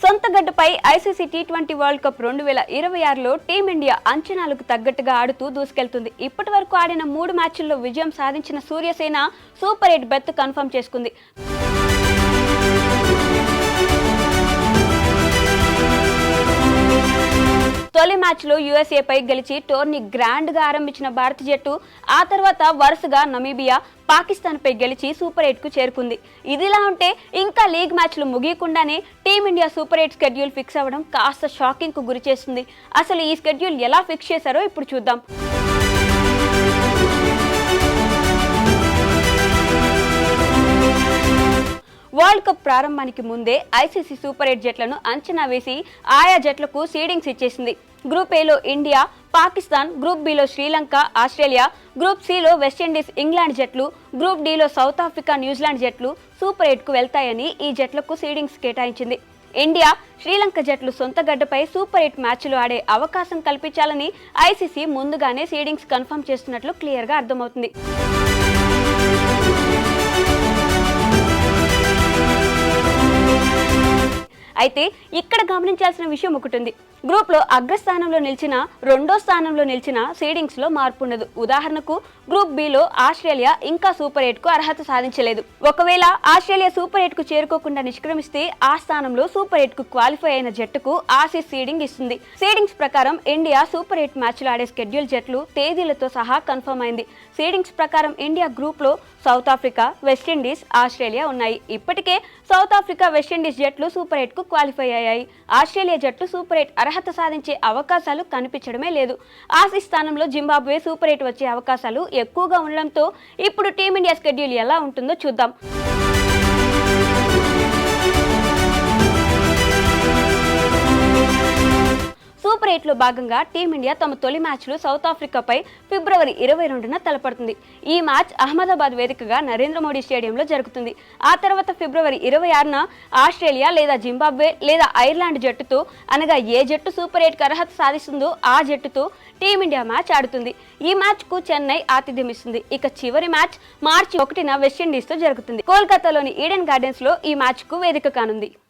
సొంత గడ్డపై ఐసీసీ టీ20 వరల్డ్ కప్ 2026లో టీమిండియా అంచనాలకు తగ్గట్టుగా ఆడుతూ దూసుకెళ్తుంది. ఇప్పటి వరకు ఆడిన 3 మ్యాచ్ల్లో విజయం సాధించిన సూర్యసేన సూపర్ 8 బెర్త్ కన్ఫర్మ్ చేసుకుంది. తొలి మ్యాచ్లో యూఎస్ఏపై గెలిచి టోర్నీ గ్రాండ్గా ఆరంభించిన భారత జట్టు ఆ తర్వాత వరుసగా నమీబియా, పాకిస్తాన్పై గెలిచి సూపర్ 8కు చేరుకుంది. ఇదిలా ఉంటే ఇంకా లీగ్ మ్యాచ్లు ముగియకుండానే టీమిండియా సూపర్ 8 స్కెడ్యూల్ ఫిక్స్ అవ్వడం కాస్త షాకింగ్కు గురి చేస్తుంది. అసలు ఈ స్కెడ్యూల్ ఎలా ఫిక్స్ చేశారో ఇప్పుడు చూద్దాం. వరల్డ్ కప్ ప్రారంభానికి ముందే ఐసీసీ సూపర్ 8 జట్లను అంచనా వేసి ఆయా జట్లకు సీడింగ్స్ ఇచ్చేసింది. గ్రూప్ ఏలో ఇండియా, పాకిస్తాన్, గ్రూప్ బిలో శ్రీలంక, ఆస్ట్రేలియా, గ్రూప్ సిలో వెస్టిండీస్, ఇంగ్లాండ్ జట్లు, గ్రూప్ డిలో సౌత్ ఆఫ్రికా, న్యూజిలాండ్ జట్లు సూపర్ 8కు వెళ్తాయని ఈ జట్లకు సీడింగ్స్ కేటాయించింది. ఇండియా, శ్రీలంక జట్లు సొంత గడ్డపై సూపర్ 8 మ్యాచ్లు ఆడే అవకాశం కల్పించాలని ఐసీసీ ముందుగానే సీడింగ్స్ కన్ఫర్మ్ చేస్తున్నట్లు క్లియర్గా అర్థమవుతుంది. అయితే ఇక్కడ గమనించాల్సిన విషయం ఒకటి ఉంది. గ్రూప్లో అగ్రస్థానంలో నిలిచిన, రెండో స్థానంలో నిలిచిన సీడింగ్స్లో మార్పు ఉండదు. ఉదాహరణకు గ్రూప్ బిలో ఆస్ట్రేలియా ఇంకా సూపర్ 8కు అర్హత సాధించలేదు. ఒకవేళ ఆస్ట్రేలియా సూపర్ 8కు చేరుకోకుండా నిష్క్రమిస్తే ఆ స్థానంలో సూపర్ 8కు క్వాలిఫై అయిన జట్టుకు ఆసీస్ సీడింగ్ ఇస్తుంది. సీడింగ్స్ ప్రకారం ఇండియా సూపర్ 8 మ్యాచ్లు ఆడే స్కెడ్యూల్ జట్లు తేదీలతో సహా కన్ఫర్మ్ అయింది. సీడింగ్స్ ప్రకారం ఇండియా గ్రూప్లో సౌత్ ఆఫ్రికా, వెస్టిండీస్, ఆస్ట్రేలియా ఉన్నాయి. ఇప్పటికే సౌత్ ఆఫ్రికా, వెస్టిండీస్ జట్లు సూపర్ 8కు క్వాలిఫై అయ్యాయి. ఆస్ట్రేలియా జట్టు సూపర్ 8 అర్హత సాధించే అవకాశాలు కనిపించడమే లేదు. ఆసీస్ స్థానంలో జింబాబ్వే సూపర్ 8 వచ్చే అవకాశాలు ఎక్కువగా ఉండడంతో ఇప్పుడు టీమిండియా స్కెడ్యూల్ ఎలా ఉంటుందో చూద్దాం. సూపర్ 8లో భాగంగా టీమిండియా తమ తొలి మ్యాచ్లు సౌత్ ఆఫ్రికాపై ఫిబ్రవరి 22న తలపడుతుంది. ఈ మ్యాచ్ అహ్మదాబాద్ వేదికగా నరేంద్ర మోడీ స్టేడియంలో జరుగుతుంది. ఆ తర్వాత ఫిబ్రవరి 26న ఆస్ట్రేలియా లేదా జింబాబ్వే లేదా ఐర్లాండ్ జట్టుతో, అనగా ఏ జట్టు సూపర్ 8కి అర్హత సాధిస్తుందో ఆ జట్టుతో టీమిండియా మ్యాచ్ ఆడుతుంది. ఈ మ్యాచ్కు చెన్నై ఆతిథ్యం ఇస్తుంది. ఇక చివరి మ్యాచ్ మార్చి 1న వెస్టిండీస్తో జరుగుతుంది. కోల్కతాలోని ఈడెన్ గార్డెన్స్లో ఈ మ్యాచ్కు వేదిక కానుంది.